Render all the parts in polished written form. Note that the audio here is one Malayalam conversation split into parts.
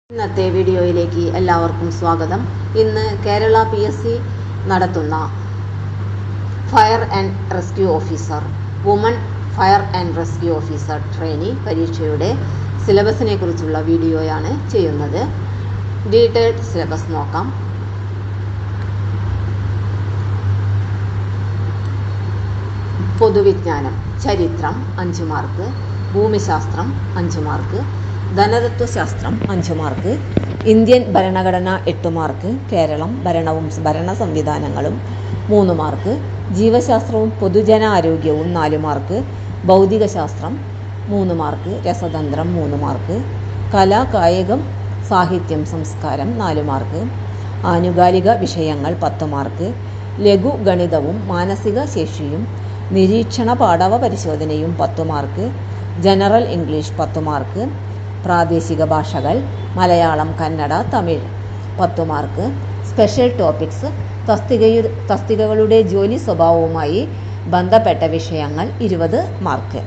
ഇന്നത്തെ വീഡിയോയിലേക്ക് എല്ലാവർക്കും സ്വാഗതം. ഇന്ന് കേരള PSC നടത്തുന്ന fire and rescue officer, woman fire and rescue officer trainee പരീക്ഷയുടെ സിലബസിനെ കുറിച്ചുള്ള വീഡിയോയാണ് ചെയ്യുന്നത്. ഡീറ്റെയിൽഡ് സിലബസ് നോക്കാം. പൊതുവിജ്ഞാനം, ചരിത്രം 5 മാർക്ക്, ഭൂമിശാസ്ത്രം 5 മാർക്ക്, ധനതത്വശാസ്ത്രം 5 മാർക്ക്, ഇന്ത്യൻ ഭരണഘടന 8 മാർക്ക്, കേരളം ഭരണവും ഭരണ സംവിധാനങ്ങളും 3 മാർക്ക്, ജീവശാസ്ത്രവും പൊതുജനാരോഗ്യവും 4 മാർക്ക്, ഭൗതികശാസ്ത്രം 3 മാർക്ക്, രസതന്ത്രം 3 മാർക്ക്, കല, കായികം, സാഹിത്യം, സംസ്കാരം 4 മാർക്ക്, ആനുകാലിക വിഷയങ്ങൾ 10 മാർക്ക്, ലഘു ഗണിതവും മാനസിക ശേഷിയും നിരീക്ഷണ പാടവ പരിശോധനയും 10 മാർക്ക്, ജനറൽ ഇംഗ്ലീഷ് 10 മാർക്ക്, പ്രാദേശിക ഭാഷകൾ Malayalam, Kannada, Tamil 10 mark, special topics തസ്തികകളുടെ ജോലി സ്വഭാവവുമായി ബന്ധപ്പെട്ട വിഷയങ്ങൾ 20 മാർക്ക്.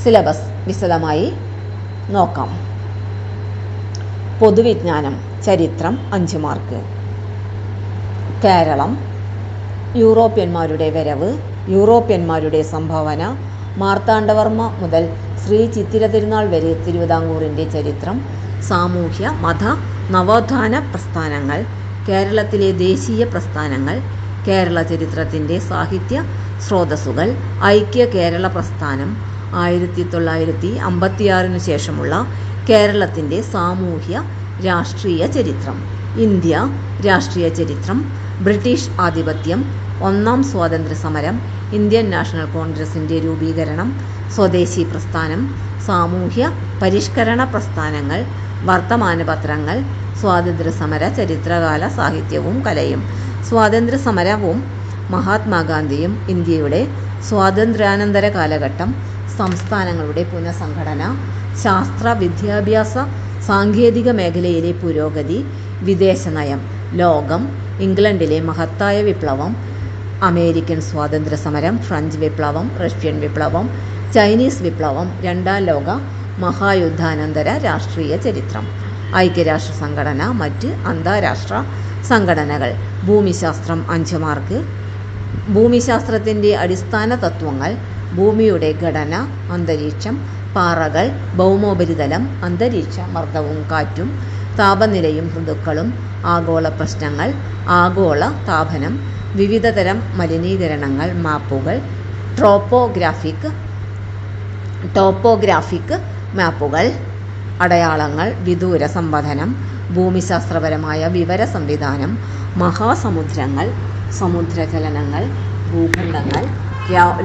സിലബസ് വിശദമായി നോക്കാം. പൊതുവിജ്ഞാനം, ചരിത്രം 5 മാർക്ക്. കേരളം, യൂറോപ്യന്മാരുടെ വരവ്, യൂറോപ്യന്മാരുടെ സംഭാവന, മാർത്താണ്ഡവർമ്മ മുതൽ ശ്രീ ചിത്തിര തിരുനാൾ വരെ തിരുവിതാംകൂറിൻ്റെ ചരിത്രം, സാമൂഹ്യ മത നവോത്ഥാന പ്രസ്ഥാനങ്ങൾ, കേരളത്തിലെ ദേശീയ പ്രസ്ഥാനങ്ങൾ, കേരള ചരിത്രത്തിൻ്റെ സാഹിത്യ സ്രോതസ്സുകൾ, ഐക്യ കേരള പ്രസ്ഥാനം, 1956 ശേഷമുള്ള കേരളത്തിൻ്റെ സാമൂഹ്യ രാഷ്ട്രീയ ചരിത്രം, ഇന്ത്യ രാഷ്ട്രീയ ചരിത്രം, ബ്രിട്ടീഷ് ആധിപത്യം, 1ാം സ്വാതന്ത്ര്യ സമരം, ഇന്ത്യൻ നാഷണൽ കോൺഗ്രസിൻ്റെ രൂപീകരണം, സ്വദേശി പ്രസ്ഥാനം, സാമൂഹ്യ പരിഷ്കരണ പ്രസ്ഥാനങ്ങൾ, വർത്തമാന പത്രങ്ങൾ, സ്വാതന്ത്ര്യസമര ചരിത്രകാല സാഹിത്യവും കലയും, സ്വാതന്ത്ര്യസമരവും മഹാത്മാഗാന്ധിയും, ഇന്ത്യയുടെ സ്വാതന്ത്ര്യാനന്തര കാലഘട്ടം, സംസ്ഥാനങ്ങളുടെ പുനഃസംഘടന, ശാസ്ത്ര വിദ്യാഭ്യാസ സാങ്കേതിക മേഖലയിലെ പുരോഗതി, വിദേശനയം, ലോകം, ഇംഗ്ലണ്ടിലെ മഹത്തായ വിപ്ലവം, അമേരിക്കൻ സ്വാതന്ത്ര്യ സമരം, ഫ്രഞ്ച് വിപ്ലവം, റഷ്യൻ വിപ്ലവം, ചൈനീസ് വിപ്ലവം, 2ാം ലോക മഹായുദ്ധാനന്തര രാഷ്ട്രീയ ചരിത്രം, ഐക്യരാഷ്ട്ര സംഘടന, മറ്റ് അന്താരാഷ്ട്ര സംഘടനകൾ. ഭൂമിശാസ്ത്രം 5 മാർക്ക്. ഭൂമിശാസ്ത്രത്തിൻ്റെ അടിസ്ഥാന തത്വങ്ങൾ, ഭൂമിയുടെ ഘടന, അന്തരീക്ഷം, പാറകൾ, ഭൗമോപരിതലം, അന്തരീക്ഷ മർദ്ദവും കാറ്റും, താപനിലയും ഋതുക്കളും, ആഗോള പ്രശ്നങ്ങൾ, ആഗോള താപനം, വിവിധതരം മലിനീകരണങ്ങൾ, മാപ്പുകൾ, ടോപ്പോഗ്രാഫിക് മാപ്പുകൾ, അടയാളങ്ങൾ, വിദൂര സംവദനം, ഭൂമിശാസ്ത്രപരമായ വിവര സംവിധാനം, മഹാസമുദ്രങ്ങൾ, സമുദ്രചലനങ്ങൾ, ഭൂഖണ്ഡങ്ങൾ,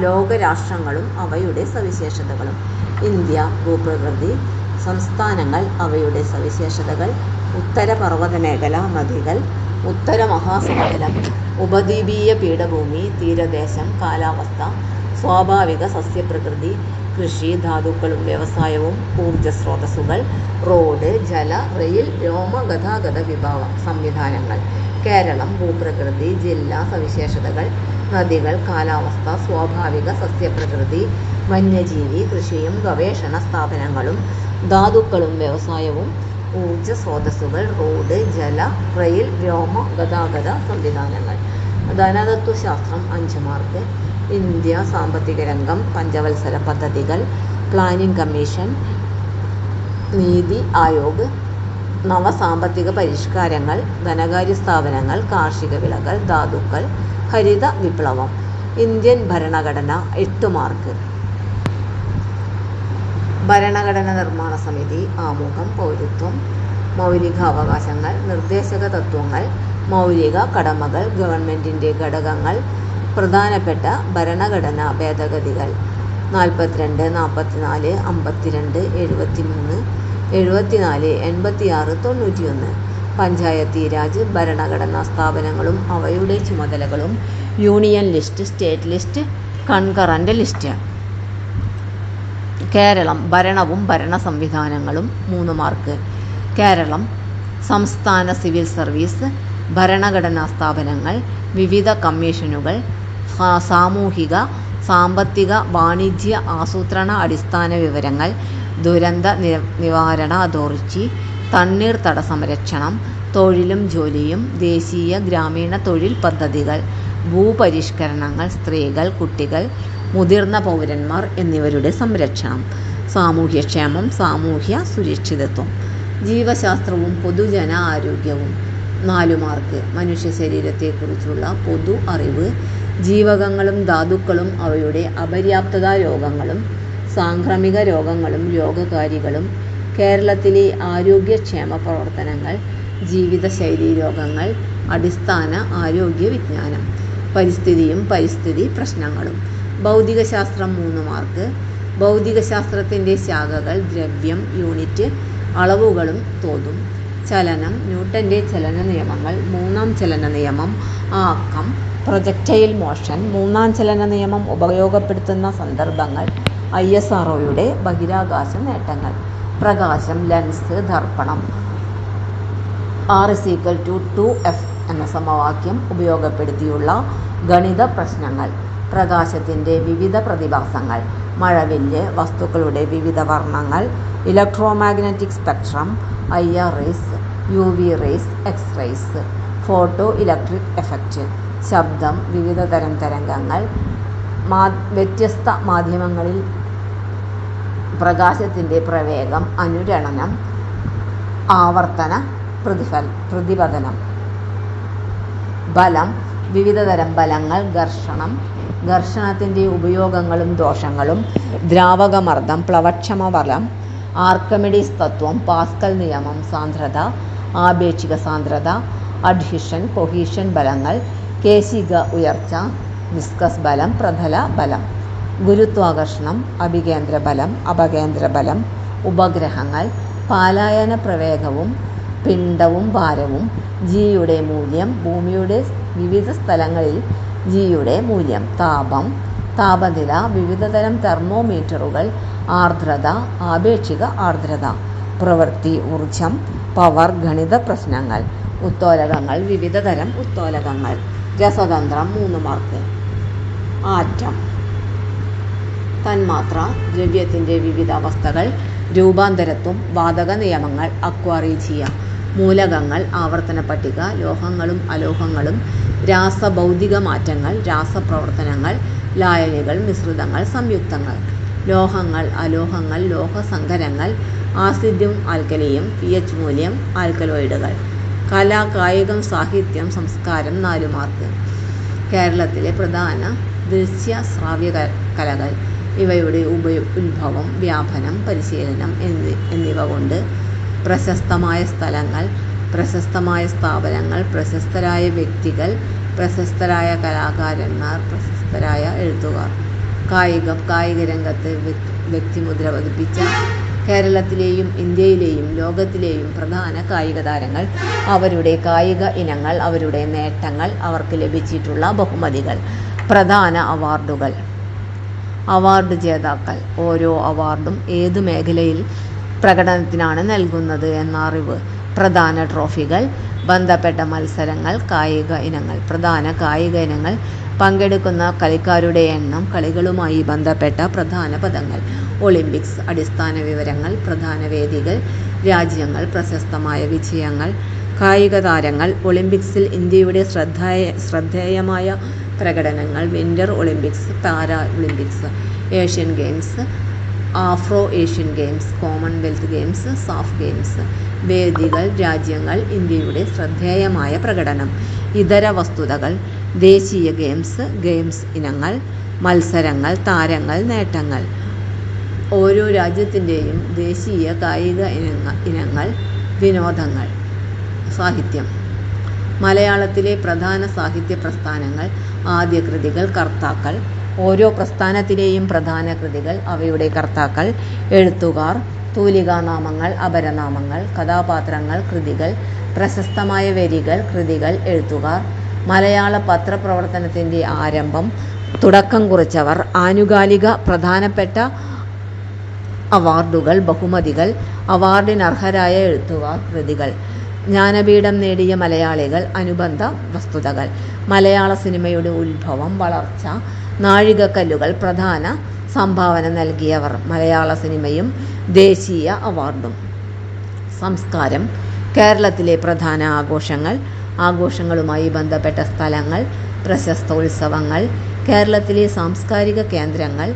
ലോകരാഷ്ട്രങ്ങളും അവയുടെ സവിശേഷതകളും, ഇന്ത്യ ഭൂപ്രകൃതി, സംസ്ഥാനങ്ങൾ അവയുടെ സവിശേഷതകൾ, ഉത്തര പർവ്വതമേഖല, നദികൾ, ഉത്തര മഹാസമുദ്രം, ഉപദ്വീപീയ പീഠഭൂമി, തീരദേശം, കാലാവസ്ഥ, സ്വാഭാവിക സസ്യപ്രകൃതി, കൃഷി, ധാതുക്കളും വ്യവസായവും, ഊർജ സ്രോതസ്സുകൾ, റോഡ്, ജല, റെയിൽ, വ്യോമ ഗതാഗത സംവിധാനങ്ങൾ, കേരളം, ഭൂപ്രകൃതി, ജില്ലാ സവിശേഷതകൾ, നദികൾ, കാലാവസ്ഥ, സ്വാഭാവിക സസ്യപ്രകൃതി, വന്യജീവി, കൃഷിയും ഗവേഷണ സ്ഥാപനങ്ങളും, ധാതുക്കളും വ്യവസായവും, ഊർജ സ്രോതസ്സുകൾ, റോഡ്, ജല, റെയിൽ, വ്യോമ ഗതാഗത സംവിധാനങ്ങൾ. ധനതത്വശാസ്ത്രം 5 മാർക്ക്. ഇന്ത്യ സാമ്പത്തിക രംഗം, പഞ്ചവത്സര പദ്ധതികൾ, പ്ലാനിംഗ് കമ്മീഷൻ, നീതി ആയോഗ്, നവസാമ്പത്തിക പരിഷ്കാരങ്ങൾ, ധനകാര്യ സ്ഥാപനങ്ങൾ, കാർഷിക വിളകൾ, ധാതുക്കൾ, ഹരിത വിപ്ലവം. ഇന്ത്യൻ ഭരണഘടന 8 മാർക്ക്. ഭരണഘടന നിർമ്മാണ സമിതി, ആമുഖം, പൗരത്വം, മൗലികാവകാശങ്ങൾ, നിർദ്ദേശക തത്വങ്ങൾ, മൗലിക കടമകൾ, ഗവൺമെൻറ്റിൻ്റെ ഘടകങ്ങൾ, പ്രധാനപ്പെട്ട ഭരണഘടനാ ഭേദഗതികൾ 42, 44, 52, 73, 74, 86, 91, പഞ്ചായത്തി രാജ്, ഭരണഘടനാ സ്ഥാപനങ്ങളും അവയുടെ ചുമതലകളും, union list, state list, concurrent list. Kerala, ഭരണവും ഭരണ സംവിധാനങ്ങളും 3 മാർക്ക്. കേരളം, സംസ്ഥാന സിവിൽ സർവീസ്, ഭരണഘടനാ സ്ഥാപനങ്ങൾ, വിവിധ കമ്മീഷനുകൾ, സാമൂഹിക സാമ്പത്തിക വാണിജ്യ ആസൂത്രണ അടിസ്ഥാന വിവരങ്ങൾ, ദുരന്ത നിവാരണ അതോറിറ്റി, തണ്ണീർത്തട സംരക്ഷണം, തൊഴിലും ജോലിയും, ദേശീയ ഗ്രാമീണ തൊഴിൽ പദ്ധതികൾ, ഭൂപരിഷ്കരണങ്ങൾ, സ്ത്രീകൾ, കുട്ടികൾ, മുതിർന്ന പൗരന്മാർ എന്നിവരുടെ സംരക്ഷണം, സാമൂഹ്യക്ഷേമം, സാമൂഹ്യ സുരക്ഷിതത്വം. ജീവശാസ്ത്രവും പൊതുജന ആരോഗ്യവും. 4 മാർക്ക്. മനുഷ്യ ശരീരത്തെക്കുറിച്ചുള്ള പൊതു അറിവ്. ജീവകങ്ങളും ധാതുക്കളും അവയുടെ അപര്യാപ്തത, രോഗങ്ങളും സാംക്രമിക രോഗങ്ങളും രോഗകാരികളും, കേരളത്തിലെ ആരോഗ്യക്ഷേമ പ്രവർത്തനങ്ങൾ, ജീവിതശൈലീ രോഗങ്ങൾ, അടിസ്ഥാന ആരോഗ്യ വിജ്ഞാനം. പരിസ്ഥിതിയും പരിസ്ഥിതി പ്രശ്നങ്ങളും. ഭൗതികശാസ്ത്രം 3 മാർക്ക്. ഭൗതികശാസ്ത്രത്തിൻ്റെ ശാഖകൾ: ദ്രവ്യം, യൂണിറ്റ്, അളവുകളും തോതും. ചലനം, ന്യൂട്ടൻ്റെ ചലന നിയമങ്ങൾ, 3-ാം ചലന നിയമം, ആക്കം, പ്രൊജക്റ്റൈൽ മോഷൻ, 3-ാം ചലന നിയമം ഉപയോഗപ്പെടുത്തുന്ന സന്ദർഭങ്ങൾ, ISROയുടെ ബഹിരാകാശ നേട്ടങ്ങൾ. പ്രകാശം, ലെൻസ്, ദർപ്പണം. R=2F എന്ന സമവാക്യം ഉപയോഗപ്പെടുത്തിയുള്ള ഗണിത പ്രശ്നങ്ങൾ. പ്രകാശത്തിൻ്റെ വിവിധ പ്രതിഭാസങ്ങൾ. മഴവില്ല്, വസ്തുക്കളുടെ വിവിധ വർണ്ണങ്ങൾ, electromagnetic spectrum, IR rays, UV rays, X rays. Photo electric effect. ശബ്ദം, വിവിധ തരം തരംഗങ്ങൾ, വ്യത്യസ്ത മാധ്യമങ്ങളിൽ പ്രകാശത്തിൻ്റെ പ്രവേഗം, അനുരണനം, ആവർത്തന പ്രതിപതനം. ബലം, വിവിധതരം ബലങ്ങൾ, ഘർഷണം, ഘർഷണത്തിൻ്റെ ഉപയോഗങ്ങളും ദോഷങ്ങളും, ദ്രാവകമർദ്ദം, പ്ലവക്ഷമ ബലം, ആർക്കിമിഡീസ് തത്വം, പാസ്കൽ നിയമം, സാന്ദ്രത, ആപേക്ഷിക സാന്ദ്രത, അഡ്ഹീഷൻ, കൊഹീഷൻ ബലങ്ങൾ, കേശിക ഉയർച്ച, വിസ്കസ് ബലം, പ്രതല ബലം. ഗുരുത്വാകർഷണം, അഭികേന്ദ്ര ബലം, അപകേന്ദ്ര ബലം, ഉപഗ്രഹങ്ങൾ, പാലായന പ്രവേഗവും പിണ്ഡവും ഭാരവും, ജിയുടെ മൂല്യം, ഭൂമിയുടെ വിവിധ സ്ഥലങ്ങളിൽ ജിയുടെ മൂല്യം. താപം, താപനില, വിവിധതരം തെർമോമീറ്ററുകൾ, ആർദ്രത, ആപേക്ഷിക ആർദ്രത. പ്രവൃത്തി, ഊർജം, പവർ, ഗണിത പ്രശ്നങ്ങൾ. ഉത്തോലകങ്ങൾ, വിവിധതരം ഉത്തോലകങ്ങൾ. രസതന്ത്രം 3 മാർക്ക്. ആറ്റം, തന്മാത്ര, ദ്രവ്യത്തിൻ്റെ വിവിധ അവസ്ഥകൾ, രൂപാന്തരത്വം, വാതക നിയമങ്ങൾ, അക്വാറീജിയ. മൂലകങ്ങൾ, ആവർത്തന പട്ടിക, ലോഹങ്ങളും അലോഹങ്ങളും, രാസഭൗതിക മാറ്റങ്ങൾ, രാസപ്രവർത്തനങ്ങൾ, ലായനികൾ, മിശ്രിതങ്ങൾ, സംയുക്തങ്ങൾ. ലോഹങ്ങൾ, അലോഹങ്ങൾ, ലോഹസങ്കരങ്ങൾ, ആസിഡും ആൽക്കലിയും, pH മൂല്യം, ആൽക്കലോയിഡുകൾ. കല, കായികം, സാഹിത്യം, സംസ്കാരം 4 മാർക്ക്. കേരളത്തിലെ പ്രധാന ദൃശ്യ ശ്രാവ്യ കലകൾ. ഇവയുടെ ഉത്ഭവം, വ്യാപനം, പരിശീലനം എന്നിവ കൊണ്ട് പ്രശസ്തമായ സ്ഥലങ്ങൾ, പ്രശസ്തമായ സ്ഥാപനങ്ങൾ, പ്രശസ്തരായ വ്യക്തികൾ, പ്രശസ്തരായ കലാകാരന്മാർ, പ്രശസ്തരായ എഴുത്തുകാർ. കായികം, കായിക രംഗത്ത് വ്യക്തിമുദ്ര പതിപ്പിച്ച കേരളത്തിലെയും ഇന്ത്യയിലെയും ലോകത്തിലെയും പ്രധാന കായിക താരങ്ങൾ, അവരുടെ കായിക ഇനങ്ങൾ, അവരുടെ നേട്ടങ്ങൾ, അവർക്ക് ലഭിച്ചിട്ടുള്ള ബഹുമതികൾ. പ്രധാന അവാർഡുകൾ. അവാർഡ് ജേതാക്കൾ. ഓരോ അവാർഡും ഏത് മേഖലയിൽ പ്രകടനത്തിനാണ് നൽകുന്നത് എന്ന അറിവ്. പ്രധാന ട്രോഫികൾ, ബന്ധപ്പെട്ട മത്സരങ്ങൾ, കായിക ഇനങ്ങൾ. പ്രധാന കായിക ഇനങ്ങൾ, പങ്കെടുക്കുന്ന കളിക്കാരുടെ എണ്ണം, കളികളുമായി ബന്ധപ്പെട്ട പ്രധാന പദങ്ങൾ. ഒളിമ്പിക്സ്, അടിസ്ഥാന വിവരങ്ങൾ, പ്രധാന വേദികൾ, രാജ്യങ്ങൾ, പ്രശസ്തമായ വിജയങ്ങൾ. കായിക താരങ്ങൾ. ഒളിമ്പിക്സിൽ ഇന്ത്യയുടെ ശ്രദ്ധേയമായ പ്രകടനങ്ങൾ. Winter Olympics, para Olympics, Asian games, Afro Asian games, Commonwealth games, SAF games. വേദികൾ, രാജ്യങ്ങൾ, ഇന്ത്യയുടെ ശ്രദ്ധേയമായ പ്രകടനം. ഇതര വസ്തുതകൾ. ദേശീയ ഗെയിംസ്, ഗെയിംസ് ഇനങ്ങൾ, മത്സരങ്ങൾ, താരങ്ങൾ, നേട്ടങ്ങൾ. ഓരോ രാജ്യത്തിൻ്റെയും ദേശീയ കായിക ഇനങ്ങൾ, വിനോദങ്ങൾ. സാഹിത്യം. മലയാളത്തിലെ പ്രധാന സാഹിത്യ പ്രസ്ഥാനങ്ങൾ. ആദ്യ കൃതികൾ, കർത്താക്കൾ. ഓരോ പ്രസ്ഥാനത്തിലെയും പ്രധാന കൃതികൾ, അവയുടെ കർത്താക്കൾ. എഴുത്തുകാർ. തൂലികാനാമങ്ങൾ, അപരനാമങ്ങൾ. കഥാപാത്രങ്ങൾ, കൃതികൾ. പ്രശസ്തമായ വരികൾ, കൃതികൾ, എഴുത്തുകാർ. മലയാള പത്രപ്രവർത്തനത്തിൻ്റെ ആരംഭം, തുടക്കം കുറിച്ചവർ. ആനുകാലിക പ്രധാനപ്പെട്ട അവാർഡുകൾ, ബഹുമതികൾ. അവാർഡിനർഹരായ എഴുത്തുകാർ, കൃതികൾ. ജ്ഞാനപീഠം നേടിയ മലയാളികൾ. അനുബന്ധ വസ്തുതകൾ. മലയാള സിനിമയുടെ ഉത്ഭവം, വളർച്ച, നാഴികക്കല്ലുകൾ. പ്രധാന സംഭാവന നൽകിയവർ. മലയാള സിനിമയും ദേശീയ അവാർഡും. സംസ്കാരം. കേരളത്തിലെ പ്രധാന ആഘോഷങ്ങൾ, ആഘോഷങ്ങളുമായി ബന്ധപ്പെട്ട സ്ഥലങ്ങൾ, പ്രശസ്ത ഉത്സവങ്ങൾ, കേരളത്തിലെ സാംസ്കാരിക കേന്ദ്രങ്ങൾ,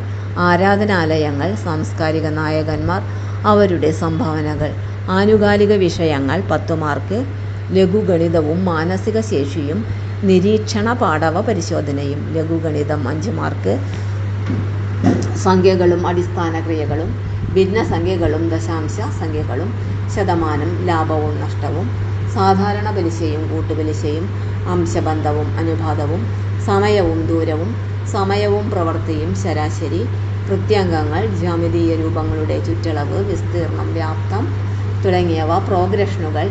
ആരാധനാലയങ്ങൾ, സാംസ്കാരിക നായകന്മാർ, അവരുടെ സംഭാവനകൾ. ആനുകാലിക വിഷയങ്ങൾ 10 മാർക്ക്. ലഘുഗണിതവും മാനസിക ശേഷിയും നിരീക്ഷണ പാടവ പരിശോധനയും. ലഘുഗണിതം 5 മാർക്ക്. സംഖ്യകളും അടിസ്ഥാന ക്രിയകളും, ഭിന്നസംഖ്യകളും ദശാംശ സംഖ്യകളും, ശതമാനം, ലാഭവും നഷ്ടവും, സാധാരണ പലിശയും കൂട്ടുപലിശയും, അംശബന്ധവും അനുപാതവും, സമയവും ദൂരവും, സമയവും പ്രവൃത്തിയും, ശരാശരി, കൃത്യാങ്കങ്ങൾ, ജ്യാമിതീയ രൂപങ്ങളുടെ ചുറ്റളവ്, വിസ്തീർണം, വ്യാപ്തം തുടങ്ങിയവ. പ്രോഗ്രഷനുകൾ,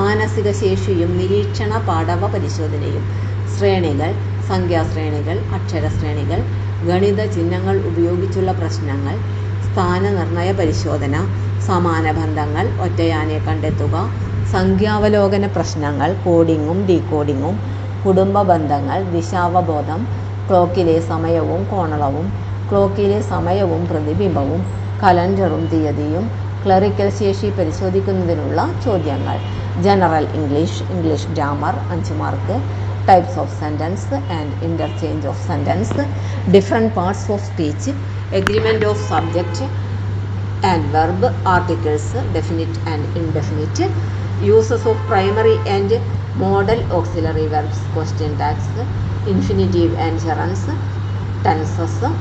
മാനസിക ശേഷിയും നിരീക്ഷണ പാടവ പരിശോധനയും. ശ്രേണികൾ, സംഖ്യാശ്രേണികൾ, അക്ഷരശ്രേണികൾ, ഗണിത ചിഹ്നങ്ങൾ ഉപയോഗിച്ചുള്ള പ്രശ്നങ്ങൾ, സ്ഥാനനിർണയ പരിശോധന, സമാന ബന്ധങ്ങൾ, ഒറ്റയാനെ കണ്ടെത്തുക, സംഖ്യാവലോകന പ്രശ്നങ്ങൾ, കോഡിങ്ങും ഡീകോഡിങ്ങും, കുടുംബ ബന്ധങ്ങൾ, ദിശാവബോധം, ക്ലോക്കിലെ സമയവും കോണളവും, ക്ലോക്കിലെ സമയവും പ്രതിബിംബവും, കലണ്ടറും തീയതിയും, ക്ലറിക്കൽ ശേഷി പരിശോധിക്കുന്നതിനുള്ള ചോദ്യങ്ങൾ. General English, English grammar 5 mark. Types of sentence and interchange of sentence, different parts of speech, agreement of subject and verb, articles, definite and indefinite, uses of primary and modal auxiliary verbs, question tags, infinitive and gerunds, tenses,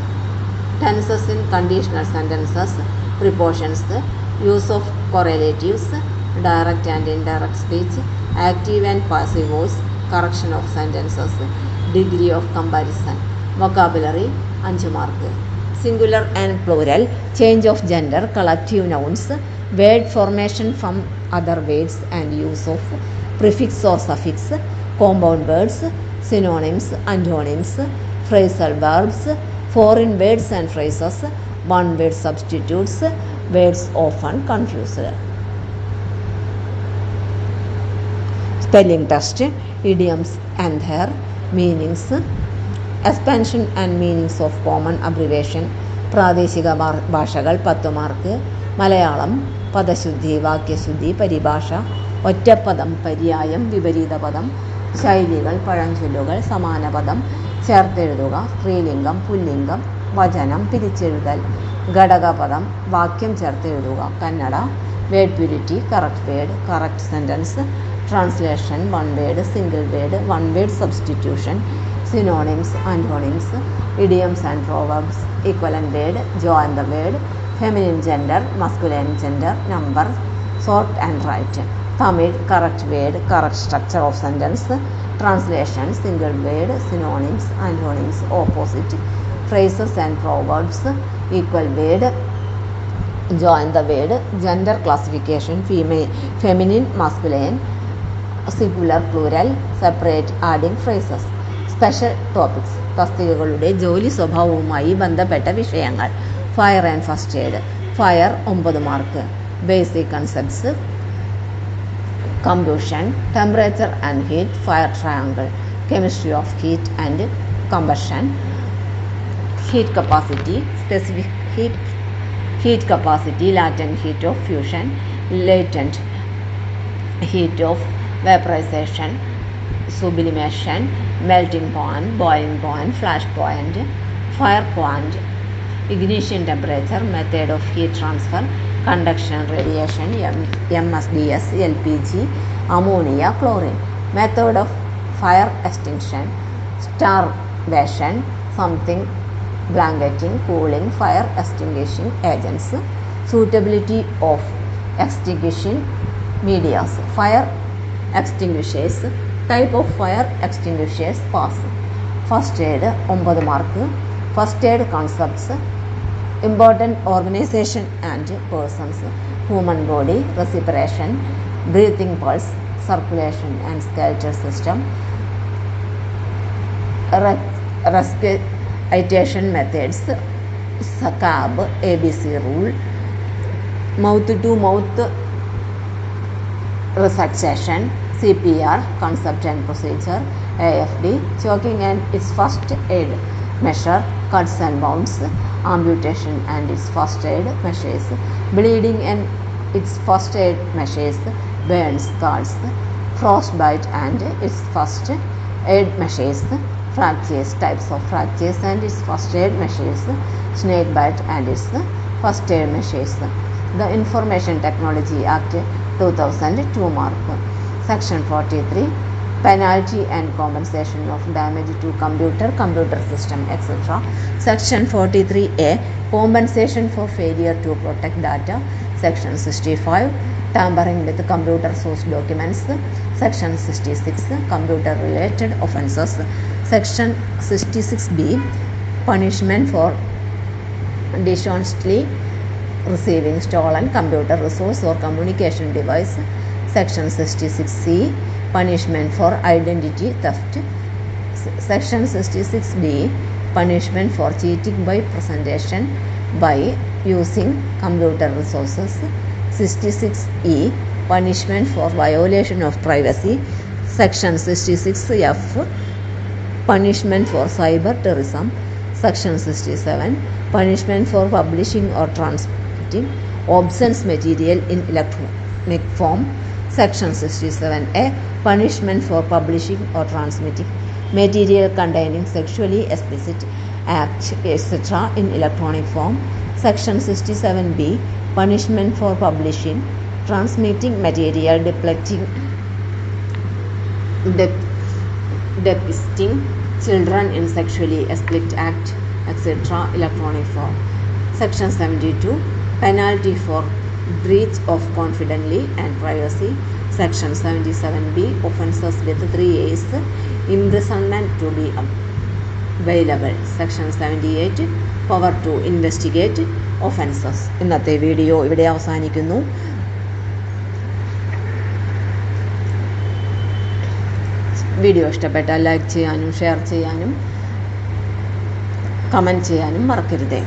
tenses in conditional sentences, prepositions, use of correlatives, direct and indirect speech, active and passive voice, correction of sentences, degree of comparison. Vocabulary 5 mark. Singular and plural, change of gender, collective nouns, word formation from other words and use of prefix or suffix, compound words, synonyms, antonyms, phrasal verbs, foreign words and phrases, one word substitutes, words often confused. Spelling test, idioms and their meanings, expansion and meanings of common abbreviation, പ്രാദേശിക ഭാഷകൾ 10 മാർക്ക്. മലയാളം, പദശുദ്ധി, വാക്യശുദ്ധി, പരിഭാഷ, ഒറ്റപ്പദം, പര്യായം, വിപരീത പദം, ശൈലികൾ, പഴഞ്ചൊല്ലുകൾ, സമാനപദം, ചേർത്തെഴുതുക, സ്ത്രീലിംഗം, പുല്ലിംഗം, വചനം, പിരിച്ചെഴുതൽ, ഘടകപദം, വാക്യം ചേർത്തെഴുതുക. Kannada, word purity, correct word, correct sentence, translation, one word, single word, one word substitution, synonyms, antonyms, idioms and proverbs, equivalent word, join the word, feminine gender, masculine gender, number, sort and write. Tamil, correct word, correct structure of sentence, translation, single word, synonyms, antonyms, opposite, phrases and proverbs, equal word, join the word, gender classification, feminine, masculine, singular, plural, separate, adding phrases. Special topics, തസ്തികകളുടെ ജോലി സ്വഭാവവുമായി ബന്ധപ്പെട്ട വിഷയങ്ങൾ. Fire and first aid. Fire 9 mark. Basic concepts, combustion, temperature and heat, fire triangle, chemistry of heat and combustion, heat capacity, specific heat capacity, latent heat of fusion, latent heat of vaporization, sublimation, melting point, boiling point, flash point, fire point, ignition temperature, method of heat transfer, conduction, radiation, MSDS, LPG, ammonia, chlorine, method of fire extinction, starvation, something, blanketing, cooling, fire extinguishing agents, suitability of extinguishing medias, fire extinguishers, type of fire extinguishers, pass. First aid 9 mark. First aid concepts, important organization and persons, human body, respiration, breathing pulse, circulation and skeletal system, resuscitation methods, SCAB, ABC rule, mouth to mouth resuscitation, CPR, concept and procedure, AFD, choking and its first aid measure, cuts and wounds, amputation and its first aid measures, bleeding and its first aid measures, burns, scalds, frostbite and its first aid measures, fractures, types of fractures and its first aid measures, snake bite and its first aid measures. The Information Technology Act 2002 mark. Section 43, penalty and compensation of damage to computer system, etc. Section 43A, compensation for failure to protect data. Section 65, tampering with computer source documents. Section 66, computer related offences. Section 66B, punishment for dishonestly receiving stolen computer resource or communication device. Section 66C, punishment for identity theft. Section 66D, punishment for cheating by presentation by using computer resources. 66E, punishment for violation of privacy. Section 66F, punishment for cyber terrorism. Section 67, punishment for publishing or transmitting obscene material in electronic form. Section 67A, punishment for publishing or transmitting material containing sexually explicit acts, etc. in electronic form. Section 67B, punishment for publishing, transmitting material depicting children in sexually explicit act, etc. electronic form. Section 72, penalty for breach of confidentiality and privacy. Section 77B, offences with 3 years imprisonment to be available. Section 78, power to investigate offences. ഇന്നത്തെ വീഡിയോ ഇവിടെ അവസാനിക്കുന്നു. വീഡിയോ ഇഷ്ടപ്പെട്ടാൽ ലൈക്ക് ചെയ്യാനും ഷെയർ ചെയ്യാനും കമൻറ്റ് ചെയ്യാനും മറക്കരുത്.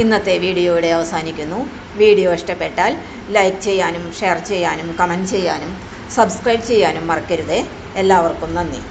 ഇന്നത്തെ വീഡിയോ ഇവിടെ അവസാനിക്കുന്നു. വീഡിയോ ഇഷ്ടപ്പെട്ടാൽ ലൈക്ക് ചെയ്യാനും ഷെയർ ചെയ്യാനും കമൻറ്റ് ചെയ്യാനും സബ്സ്ക്രൈബ് ചെയ്യാനും മറക്കരുത്. എല്ലാവർക്കും നന്ദി.